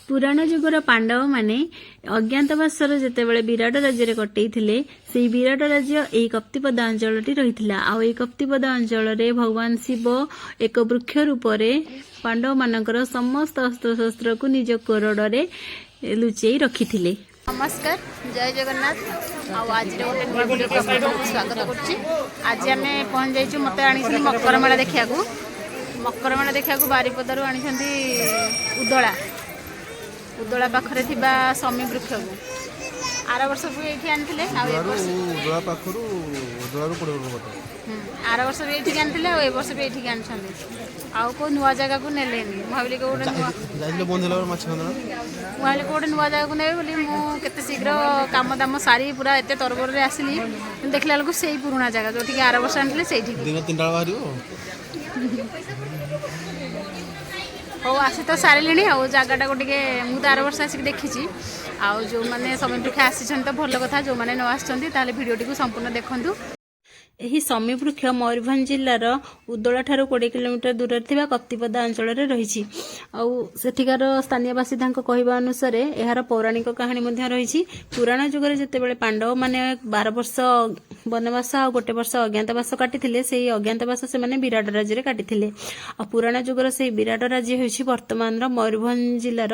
पुराण जुगर पांडव माने अज्ञातवासर जेतेबेले विराट राज्य कटेइथिले सेही विराट राज्य एही कप्तिपद अंचलटी रहिथिला। आ एही कप्तिपद अंचल रे भगवान शिव एक वृक्ष रूप रे पांडव मानकर समस्त अस्त्र शस्त्र को निज कोरडरे लुचेई रखिथिले। नमस्कार, जय जगन्नाथ। आज गोटे वीडियो स्वागत करुच्ची। आज आम पहुंच जाइए मत आनी मकर मेला देखा बारिपदारू आनी उदला उदला पाखरे थिबा समी वृक्ष को आर वर्ष भी ये आनी आर वर्ष भी ये आनी वर्ष भी ये आनी आउ को नुआ जगह को नेले भाविली गोटे मुझे गोटे नुआ जगह को ने मुझे शीघ्र काम दाम सारी पूरा एत तरबर आसली देखला बेलू से पुराणा जगह जो आर वर्ष आनी से हो आसी तो सारे आउ जगटा को मुझे आर वर्ष आसिक देखी आउ जो मैंने समय वृक्ष आसी तो भल कथा जो मैंने न आसते भिडियोटी को संपूर्ण देखूँ। एही समी वृक्ष मयूरभंज जिलार उदला ठारू 20 किलोमीटर दूर थिबा कप्तिपदा अंचल रे रहिछि। आउ सेठिकार स्थानीय बासिंदा कहवा अनुसार यार पौराणिक कहानी मध्य रहिछि। पुराण जुग रे जेतेबेले पांडव माने 12 वर्ष वनवास आ 1 वर्ष अज्ञातवास काटिथिले सेही अज्ञातवास से माने विराट राज्य रे काटिथिले। आ पुराण जुगर सेही विराट राज्य होइछि वर्तमान रो मयूरभंज जिलार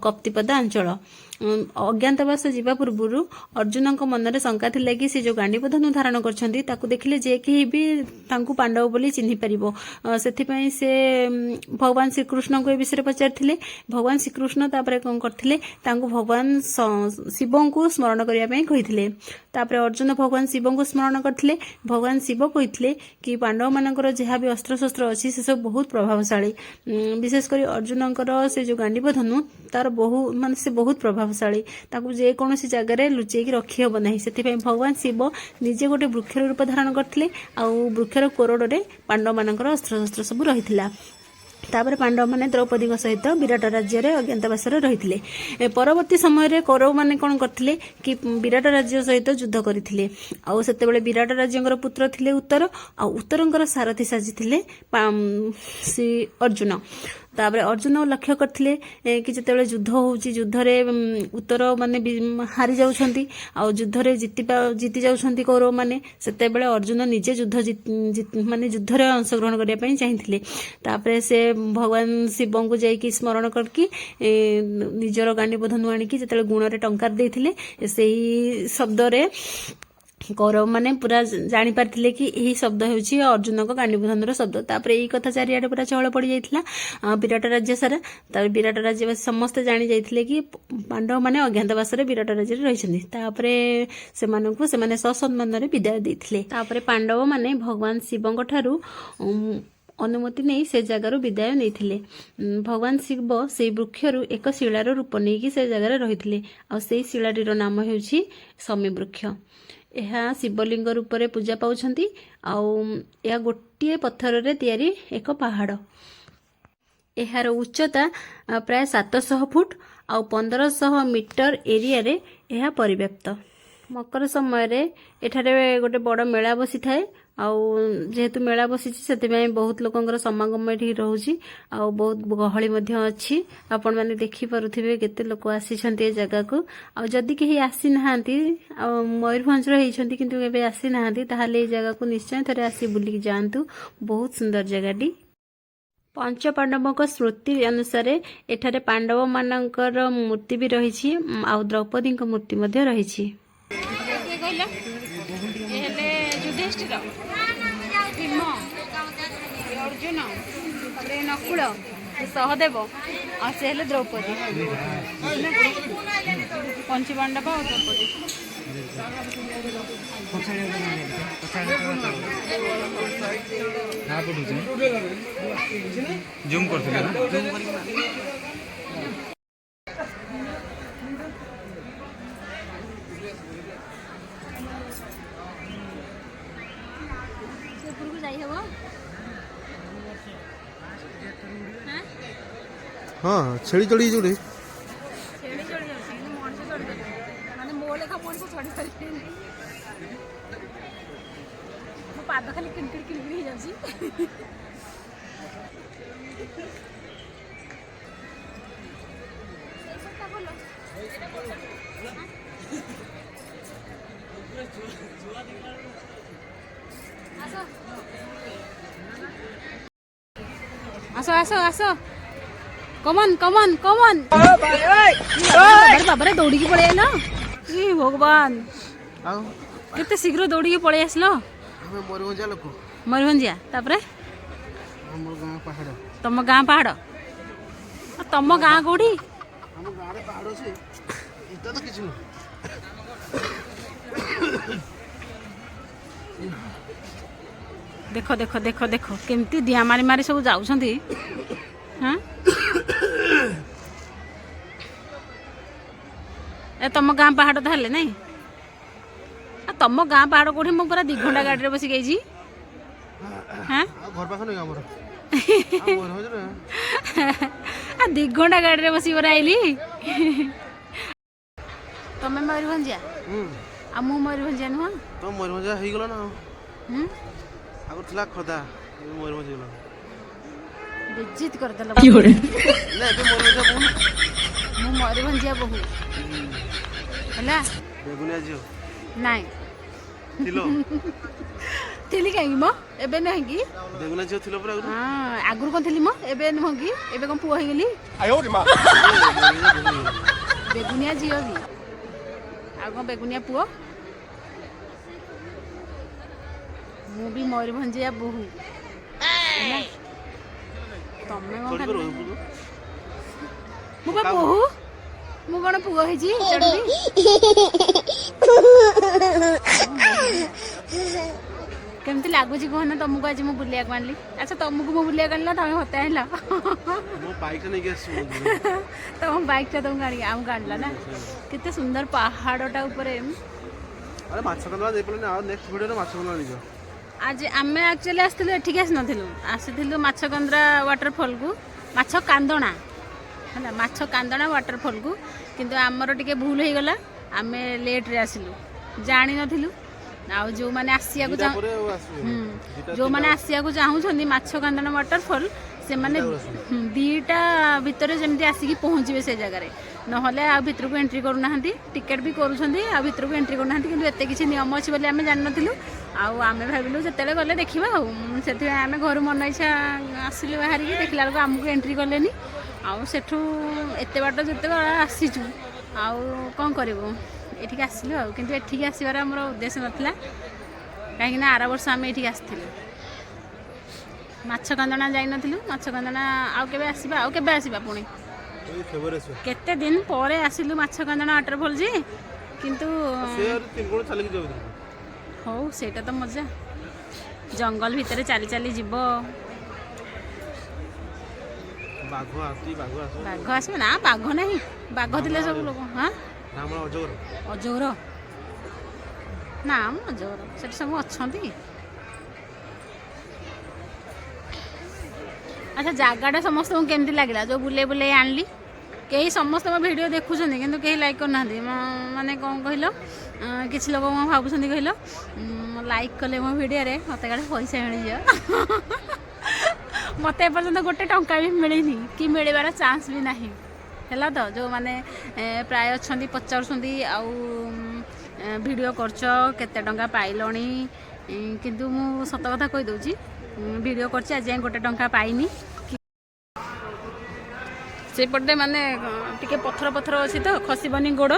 कप्तिपदा अंचल। अज्ञातवास जीवा पूर्व अर्जुन मनरे शंका थिला कि से जो गांडीपधनु धारण करछंती ताकू देखिले जे कि भी तांकू पांडव बोली चिन्हि परिबो। सेथिपई से भगवान श्रीकृष्ण को ए विषय पचारथिले। भगवान श्रीकृष्ण तापरे कोन करथिले तांकू भगवान शिव को स्मरण करिया पई कहिथिले। तापरे अर्जुन भगवान शिव को स्मरण करथिले। भगवान शिव कहिथिले कि पांडव मानकर जेहा भी अस्त्र शस्त्र अछि से सब बहुत प्रभावशाली। विशेष करी अर्जुनकर से जो गांडीपधनु तार बहु माने से बहुत प्रभावशाली ताकू जे कोनोसी जगह रे लुचेई कि रखि हबो नाही। सेथिपई भगवान शिव निजे गोटे वृक्ष रूप धारण करथिले। आउ वृक्षर कोरडरे पांडव मानकर अस्त्र शस्त्र सब रहिथिला। तापर पांडव माने द्रौपदी सहित विराट राज्य रे अज्ञातवास रहिथिले। परवर्ती समय रे कौरव माने कोन करथिले कि विराट राज्य सहित युद्ध करथिले। आउ सेतेबेले विराट राज्यंकर पुत्र थिले उत्तर। आ उत्तरंकर सारथी साजिथिले श्री अर्जुन। तापर अर्जुन लक्ष्य करथिले कि जेतेबेले युद्ध होउची युद्ध रे उत्तर माने हारि जाउछंती आ युद्ध रे जीति जाउछंती कौरव माने सेतेबेले अर्जुन निजे युद्ध माने युद्ध रे अंशग्रहण करिया पई चाहिथिले। तापर से भगवान शिव को जाइकी स्मरण करके निजर गांडीपधनु आनिकी जेतेबेले गुण रे टंकार देथिले सेही शब्द रे कौरव माने पूरा जानी पारथिले कि यही शब्द होउछि अर्जुन को गांडीपधनुर शब्द। तापर एही कथा चारियाडे पूरा चहल पड़ी जाइथिला विराट राज्य सारा। तापर विराट राज्य समस्त जानी जाइथिले कि पांडव माने अज्ञातवास रे विराट राज्य रे रहिछन्ती। तापर सेमाने ससम्मान रे विदाय देथिले। तापर पांडव माने भगवान शिवଙ୍କ ठारू अनुमति नहीं से जगार विदाय नहीं। भगवान शिव से वृक्षर एक शिलार रूप नहीं से जगार रही। आ शिलाटीर नाम होउछि समी वृक्ष। यह शिवलिंग रूप में पूजा पाउछंती। यह गोटे पत्थर रे तैयारी एक पहाड़। यार उच्चता प्राय 700 फुट आ 1500 मीटर एरिया रे यह परिव्याप्त। मकर समय रे एठारे गोटे बड़ मेला बसी थाए। जेहेतु मेला बसी बहुत लोकंर समागम ये रोचे। बहुत गहली अच्छी आपण मैंने देखी पारुथिबे केते लोक आसीछंती ए जगह को। जदि केही आसी नाहांती मयूरभंज रहिछंती किंतु एबे आसी नाहांती ताहाले ए जगह को निश्चय थरे आसी बुली जांतु। बहुत सुंदर जगहटी। पंच पांडवों स्मृति अनुसार एठारे पांडव मानकर मूर्ति भी रही आ द्रौपदी मूर्ति मध्य रही। अर्जुन नकुल सहदेव आ से द्रौपदी पंचपांडव और द्रौपदी। जूम करथिले ना हाँ छेड़ी चढ़ी जोड़े छेड़ी चढ़ी जाउछि कि मଣିଷ चढ़ी जाउछि माने मो लेखा मଣିଷ चढ़ी पारि मो पाद खाली किणकिण किणकिण हो जाउछि। ଆସ ଆସ ଆସ କମନ କମନ କମନ ବାବାରେ ଦୌଡ଼ିକି ପଳେଇ ଆଇଲ ଇ ଭଗବାନ ଆଉ କେତେ ଶୀଘ୍ର ଦୌଡ଼ିକି ପଳେଇ ଆସିଲ ଆମେ ମୟୂରଭଞ୍ଜିଆ ଲୋକ ମୟୂରଭଞ୍ଜିଆ ତାପରେ ଆମର ଗାଁ ପାହାଡ଼ ତମ ଗାଁ ପାହାଡ଼ ଆଉ ତମ ଗାଁ କୋଉଠି ଆମ ଗାଁରେ ପାହାଡ଼ ଅଛି ଏଇଟା ତ କିଛି ନୁହଁ ଦେଖ ଦେଖ ଦେଖ ଦେଖ କେମିତି ଡିଆଁ ମାରି ମାରି ସବୁ ଯାଉଛନ୍ତି ହଁ ଏ ତମ ଗାଁ ପାହାଡ଼ ତାହେଲେ ନାଇଁ ଆଉ ତମ ଗାଁ ପାହାଡ଼ କୋଉଠି ମୁଁ ପୁରା 2 ଘଣ୍ଟା ଗାଡ଼ିରେ ବସିକି ଆଇଛି ହଁ ଆଉ ଘର ପାଖ ନୁହେଁ ଆମର ମୟୂରଭଞ୍ଜରେ 2 ଘଣ୍ଟା ଗାଡ଼ିରେ ବସିକି ପୁରା ଆଇଲି ତମେ ମୟୂରଭଞ୍ଜିଆ ଆଉ ମୁଁ ମୟୂରଭଞ୍ଜିଆ ନୁହଁ ତ ମୟୂରଭଞ୍ଜିଆ ହେଇଗଲା ନା ହୁଁ ଆଗରୁ ଥିଲା ଖୋଦା ଏବେ ମୟୂରଭଞ୍ଜ ହେଇଗଲା ବେଜିତ କରିଦେଲ ନା ଏବେ ମୟୂରଭଞ୍ଜିଆ କହୁନ ମୁଁ ମୟୂରଭଞ୍ଜିଆ ବୋହୂ ହେଲା ବେଗୁନିଆ ଝିଅ ନାଇଁ ଥିଲ ଥିଲି କାହିଁକି ମ ଏବେ ନୁହେଁ କି ବେଗୁନିଆ ଝିଅ ଥିଲ ପୁରା ଆଗରୁ ହଁ ଆଗରୁ କ'ଣ ଥିଲି ମ ଏବେ ନୁହଁ କି ଏବେ କ'ଣ ପୁଅ ହେଇଗଲି ବେଗୁନିଆ ଝିଅ ବି ଆଉ କ'ଣ ବେଗୁନିଆ ପୁଅ ମୁଁ ବି ମୟୂରଭଞ୍ଜିଆ ବୋହୂ ହେଲା ତମେ କ'ଣ କୋଉଠି ଖାଲି ରହିବୁ ତୁ? ମୁଁ ବା ବୋହୂ ମୁଁ କ'ଣ ପୁଅ ହେଇଛି ଚଢିବି କେମିତି ଲାଗୁଛି କୁହନା ତମକୁ ଆଜି ମୁଁ ବୁଲିବାକୁ ଆଣିଲି ଆଚ୍ଛା ତମକୁ ମୁଁ ବୁଲିବାକୁ ଆଣିଲା ତମେ ମତେ ଆଣିଲ ମୋ ବାଇକ୍ ଟା ନେଇକି ଆସିଛି ତମ ବାଇକ୍ ଟା ତମକୁ ଆଣିକି ଆମକୁ ଆଣିଲା ନା କେତେ ସୁନ୍ଦର ପାହାଡ଼ଟା ଉପରେ ଆରେ ମାଛ କନ୍ଦା ଦେଇପାରିଲନି ଆଉ ନେକ୍ସଟ ଭିଡ଼ିଓରେ ମାଛ କନ୍ଦା ନେଇଯିବ ଆଜି ଆମେ ଆକ୍ଚୁଆଲି ଆସିଥିଲୁ ଏଠିକି ଆସିନଥିଲୁ ଆସିଥିଲୁ ମାଛକନ୍ଦ୍ରା ୱାଟରଫଲକୁ ମାଛ କାନ୍ଦଣା ହେଲା ମାଛ କାନ୍ଦଣା ୱାଟରଫଲକୁ କିନ୍ତୁ ଆମର ଟିକେ ଭୁଲ ହେଇଗଲା ଆମେ ଲେଟ୍ରେ ଆସିଲୁ ଜାଣିନଥିଲୁ ଆଉ ଯେଉଁମାନେ ଆସିବାକୁ ଯେଉଁମାନେ ଆସିବାକୁ ଚାହୁଁଛନ୍ତି ମାଛ କାନ୍ଦଣା ୱାଟରଫଲ ସେମାନେ 2ଟା ଭିତରେ ଯେମିତି ଆସିକି ପହଞ୍ଚିବେ ସେ ଜାଗାରେ ନହେଲେ ଆଉ ଭିତରକୁ ଏଣ୍ଟ୍ରି କରୁନାହାନ୍ତି ଟିକେଟ୍ ବି କରୁଛନ୍ତି ଆଉ ଭିତରକୁ ଏଣ୍ଟ୍ରି କରୁନାହାନ୍ତି କିନ୍ତୁ ଏତେ କିଛି ନିୟମ ଅଛି ବୋଲି ଆମେ ଜାଣିନଥିଲୁ ଆଉ ଆମେ ଭାବିଲୁ ଯେତେବେଳେ ଗଲେ ଦେଖିବା ଆଉ ସେଥିପାଇଁ ଆମେ ଘରୁ ମନ ଇଚ୍ଛା ଆସିଲୁ ବାହାରିକି ଦେଖିଲା ବେଳକୁ ଆମକୁ ଏଣ୍ଟ୍ରି କଲେନି ଆଉ ସେଠୁ ଏତେ ବାଟ ଯେତେବେଳେ ଆସିଛୁ ଆଉ କ'ଣ କରିବୁ ଏଠିକି ଆସିଲୁ ଆଉ କିନ୍ତୁ ଏଠିକି ଆସିବାର ଆମର ଉଦ୍ଦେଶ୍ୟ ନଥିଲା କାହିଁକିନା ଆର ବର୍ଷ ଆମେ ଏଠିକି ଆସିଥିଲୁ ମାଛ କାନ୍ଦଣା ଯାଇନଥିଲୁ ମାଛ କାନ୍ଦଣା ଆଉ କେବେ ଆସିବା ପୁଣି କେତେ ଦିନ ପରେ ଆସିଲୁ ମାଛ କାନ୍ଦଣା ୱାଟରଫଲ ଯେ କିନ୍ତୁ ହଉ ସେଇଟା ତ ମଜା ଜଙ୍ଗଲ ଭିତରେ ଚାଲି ଚାଲି ଯିବ ବାଘ ଆସିବ ନା ବାଘ ନାହିଁ ବାଘ ଥିଲେ ସବୁ ଲୋକ ହଁ ଅଜଗର ନା ଅଜଗର ସେଠି ସବୁ ଅଛନ୍ତି ଆଚ୍ଛା ଜାଗାଟା ସମସ୍ତଙ୍କୁ କେମିତି ଲାଗିଲା ଯେଉଁ ବୁଲେଇ ବୁଲେଇ ଆଣିଲି କେହି ସମସ୍ତଙ୍କ ଭିଡ଼ିଓ ଦେଖୁଛନ୍ତି କିନ୍ତୁ କେହି ଲାଇକ୍ କରୁନାହାନ୍ତି ମାନେ କ'ଣ କହିଲ କିଛି ଲୋକ କ'ଣ ଭାବୁଛନ୍ତି କହିଲ ଲାଇକ୍ କଲେ ମୋ ଭିଡ଼ିଓରେ ମୋତେ କାଳେ ପଇସା ମିଳିଯିବ ମୋତେ ଏପର୍ଯ୍ୟନ୍ତ ଗୋଟେ ଟଙ୍କା ବି ମିଳିନି କି ମିଳିବାର ଚାନ୍ସ ବି ନାହିଁ ହେଲା ତ ଯେଉଁମାନେ ପ୍ରାୟ ଅଛନ୍ତି ପଚାରୁଛନ୍ତି ଆଉ ଭିଡ଼ିଓ କରୁଛ କେତେ ଟଙ୍କା ପାଇଲଣି କିନ୍ତୁ ମୁଁ ସତ କଥା କହିଦେଉଛି ଭିଡ଼ିଓ କରିଛି ଆଜି ଯାଏଁ ଗୋଟେ ଟଙ୍କା ପାଇନି ସେପଟେ ମାନେ ଟିକେ ପଥର ଅଛି ତ ଖସିବନି ଗୋଡ଼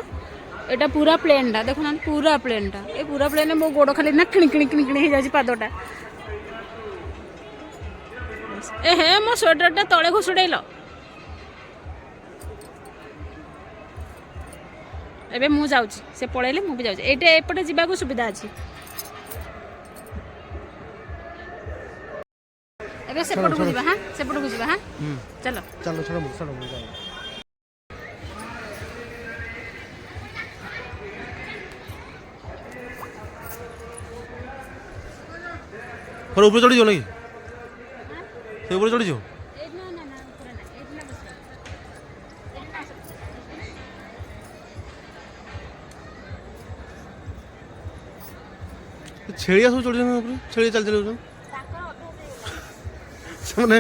ଏଇଟା ପୁରା ପ୍ଲେନ୍ଟା ଦେଖୁନାହାନ୍ତି ପୁରା ପ୍ଲେନ୍ଟା ଏ ପୁରା ପ୍ଲେନ୍ରେ ମୋ ଗୋଡ଼ ଖାଲି ନା କିଣି ହେଇଯାଉଛି ପାଦଟା ଏ ହେ ମୋ ସ୍ୱେଟରଟା ତଳେ ଘୁଷୁଡ଼େଇଲ ଏବେ ମୁଁ ଯାଉଛି ସେ ପଳେଇଲେ ମୁଁ ବି ଯାଉଛି ଏଇଟା ଏପଟେ ଯିବାକୁ ସୁବିଧା ଅଛି ଏବେ ସେପଟକୁ ଯିବା ହଁ ସେପଟକୁ ଯିବା ହଁ ଚାଲ ଉପରେ ଚଢ଼ିଯିବ ନାଇଁ ସେ ଉପରେ ଚଢ଼ିଯିବ ଛେଳିଆ ସବୁ ଚଢ଼ିଛନ୍ତି ଉପରେ ଛେଳି ଚାଲି ଯାଉଛନ୍ତି ସେମାନେ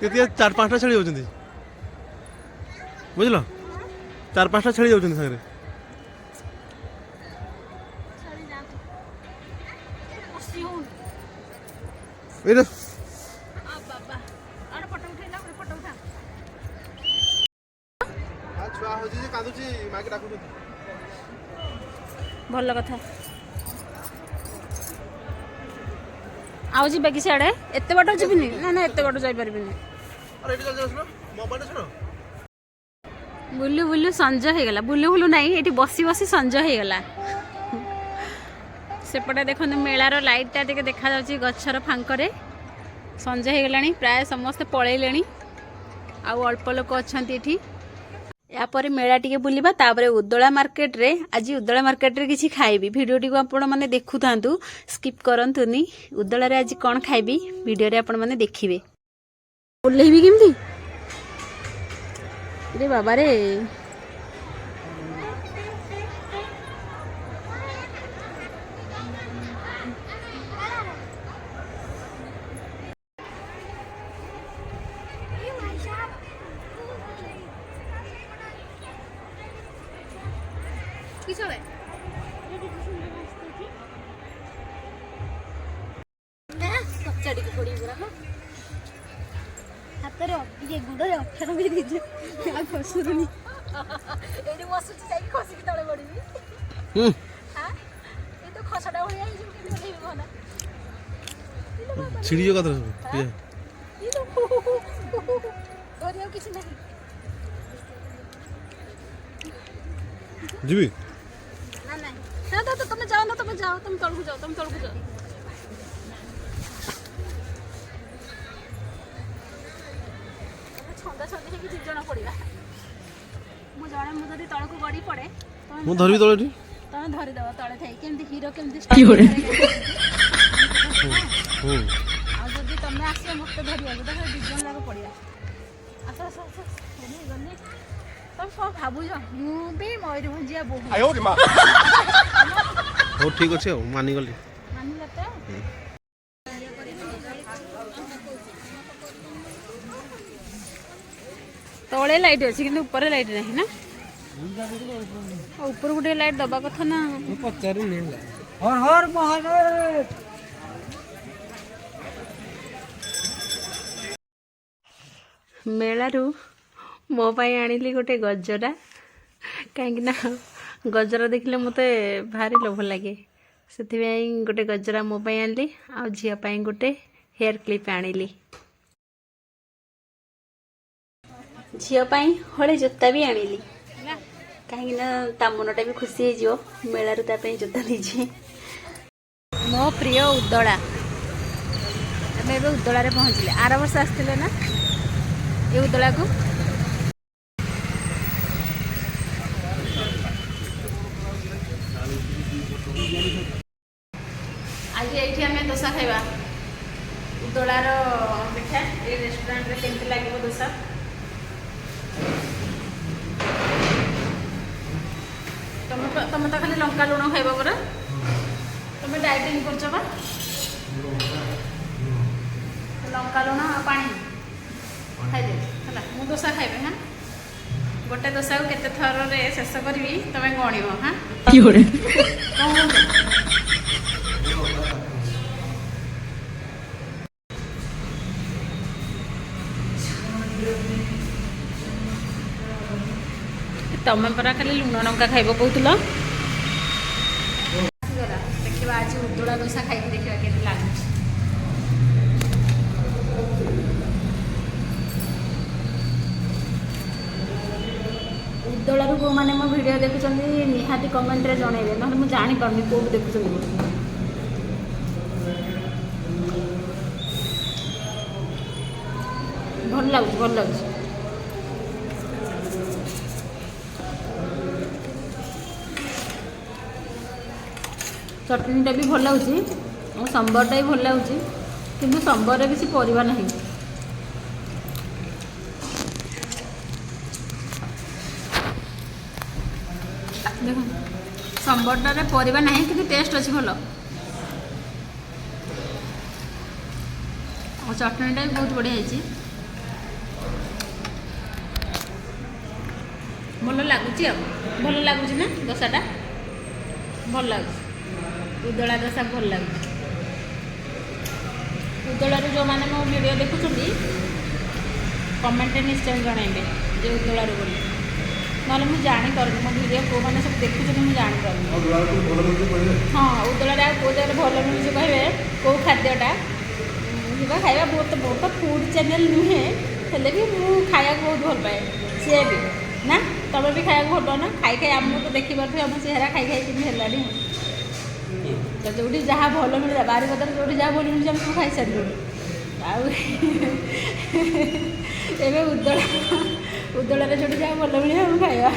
କେତେ 4-5ଟା ଛେଳି ହେଉଛନ୍ତି ବୁଝିଲ चार पांचटा छेड़ी जाउछन सागरे एरे छुआ होजी जे कांदुची माके डाकुछ ଭଲ କଥା ଆଉ ଯିବେ କି ସିଆଡ଼େ ଏତେ ବାଟ ଯିବିନି ନା ନା ଏତେ ବାଟ ଯାଇପାରିବିନି अरे एटी चल जासलो मोबाइल छरो ବୁଲୁ ବୁଲୁ ସଞ୍ଜ ହେଇଗଲା ବୁଲୁ ବୁଲୁ ନାହିଁ ଏଠି ବସି ବସି ସଞ୍ଜ ହେଇଗଲା ସେପଟେ ଦେଖନ୍ତୁ ମେଳାର ଲାଇଟ୍ଟା ଟିକେ ଦେଖାଯାଉଛି ଗଛର ଫାଙ୍କରେ ସଞ୍ଜ ହେଇଗଲାଣି ପ୍ରାୟ ସମସ୍ତେ ପଳେଇଲେଣି ଆଉ ଅଳ୍ପ ଲୋକ ଅଛନ୍ତି ଏଠି यापर मेला टिके बुलिबा तापरे उदोला मार्केट रे आज उदोला मार्केट रे किछि खाइबी वीडियो टी को आपण माने देखु थांतु स्किप करंतुनी उदोला रे आज कोन खाइबी वीडियो रे आपण माने देखिबे बोलेबी केमती रे बाबा रे हाथ गुड़ अक्षर भी दीजिए खसुरुनी बसुची जाइए खसिक तले पड़ी तो खसटा भाई छिड़ी जो कदर धरिया किसी नहीं जीबी ना ना ना तो तुम जाओ तुम तलकु जाओ छंदा छंदी है कि जण पड़िबा मु जणे मु जदी तळकु गडी पड़े मु धरबी तळेटी तने धरि दवा तळे थाई केमती हीरो केमती की होरे आ जदी तमे आसे मते धरिया तो दिजन लाग पड़िया आस आस आस गनी गनी तुम सब भाबु जो मु भी मयूरभंजिया बहु आयो रे मां हो ठीक अछि मानि गली मानि लते तले लाइट अच्छी कि ऊपर लाइट नहीं ना ऊपर गोटे लाइट दबा कथा ना पचारि हर हर महादेव मेलारू मो पाई आनिली गोटे गजरा कहीं गजरा देखले मते भारी लोभ लगे से गोटे गजरा मो पाई आनली आ झिया पाई गोटे हेयर क्लिप आनिली झिया पाई हले जोता भी आनिली कहीं ता मनटा भी खुशी हो मेलारू ता पाई जोता दीजिए मो प्रिय उदला आम ए उदला पहुँचले आर वर्ष आसते ना ये उदला को आज ये आम दोसा खाइबा उदलार पिठा ये रेस्टोरेंट रे केमती लगे दोसा तुम तो खाली लंका लुण खाइब परा तुम डाइटिंग कर लंका लुण पानी खाइदे है मु दोसा खाइबे हाँ गोटे दोसा को केते थर रे शेष करी तुम गणिब हाँ तुम परा खाली लुण लंका खाइब कहूल देखा आज उदला दोसा खाई देखा के लगुच उदलारू को मैंने मो वीडियो देखुं निहाती कमेंट रे जनइबे ना मुझे जानी पारनी कोड देखुं भल लगुच चटनीटा भी भल लगुच और संबरटा भी भल लगुच किंतु संबर रे किसी परिबा नहीं देख संबरटारे परिबा नहीं किंतु टेस्ट अच्छी भल और चटनीटा भी बहुत बढ़िया है ଭଲ ଲାଗୁଛି ଆଉ ଭଲ ଲାଗୁଛି ନା ଦୋସାଟା ଭଲ ଲାଗୁଛି ଉଦଳା ଦୋସା ଭଲ ଲାଗୁଛି ଉଦଳାରୁ ଯେଉଁମାନେ ମୋ ଭିଡ଼ିଓ ଦେଖୁଛନ୍ତି କମେଣ୍ଟରେ ନିଶ୍ଚୟ ଜଣାଇବେ ଯେ ଉଦଳାରୁ ବୋଲି ନହେଲେ ମୁଁ ଜାଣିପାରୁନି ମୋ ଭିଡ଼ିଓ କେଉଁମାନେ ସବୁ ଦେଖୁଛନ୍ତି ମୁଁ ଜାଣିପାରୁନି ହଁ ଉଦଳାରେ ଆଉ କେଉଁ ଜାଗାରେ ଭଲ ମିଳୁଛି କହିବେ କେଉଁ ଖାଦ୍ୟଟା ଯିବା ଖାଇବା ବହୁତ ଫୁଡ୍ ଚ୍ୟାନେଲ୍ ନୁହେଁ ହେଲେ ବି ମୁଁ ଖାଇବାକୁ ବହୁତ ଭଲ ପାଏ ସିଏ ବି ନା ତମେ ବି ଖାଇବାକୁ ଭଲ ପାଅ ନା ଖାଇ ଖାଇ ଆମକୁ ତ ଦେଖିପାରୁଥିବେ ଆମ ଚେହେରା ଖାଇ ଖାଇ କେମିତି ହେଲାଣି ତ ଯେଉଁଠି ଯାହା ଭଲ ମିଳିଲା ବାରିପଦାରେ ଯେଉଁଠି ଯାହା ଭଲ ମିଳୁଛି ଆମେ ସବୁ ଖାଇସାରିଲୁଣି ଆଉ ଏବେ ଉଦଳାରେ ଯେଉଁଠି ଯାହା ଭଲ ମିଳିବ ଆମେ ଖାଇବା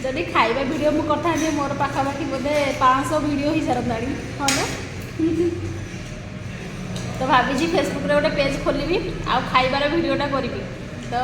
ଯଦି ଖାଇବା ଭିଡ଼ିଓ ମୁଁ କରିଥାନ୍ତି ମୋର ପାଖାପାଖି ବୋଧେ 500 ଭିଡ଼ିଓ ହେଇସାରନ୍ତାଣି ହଁ ନା ତ ଭାବିଛି ଫେସବୁକ୍ରେ ଗୋଟେ ପେଜ୍ ଖୋଲିବି ଆଉ ଖାଇବାର ଭିଡ଼ିଓଟା କରିବି ତ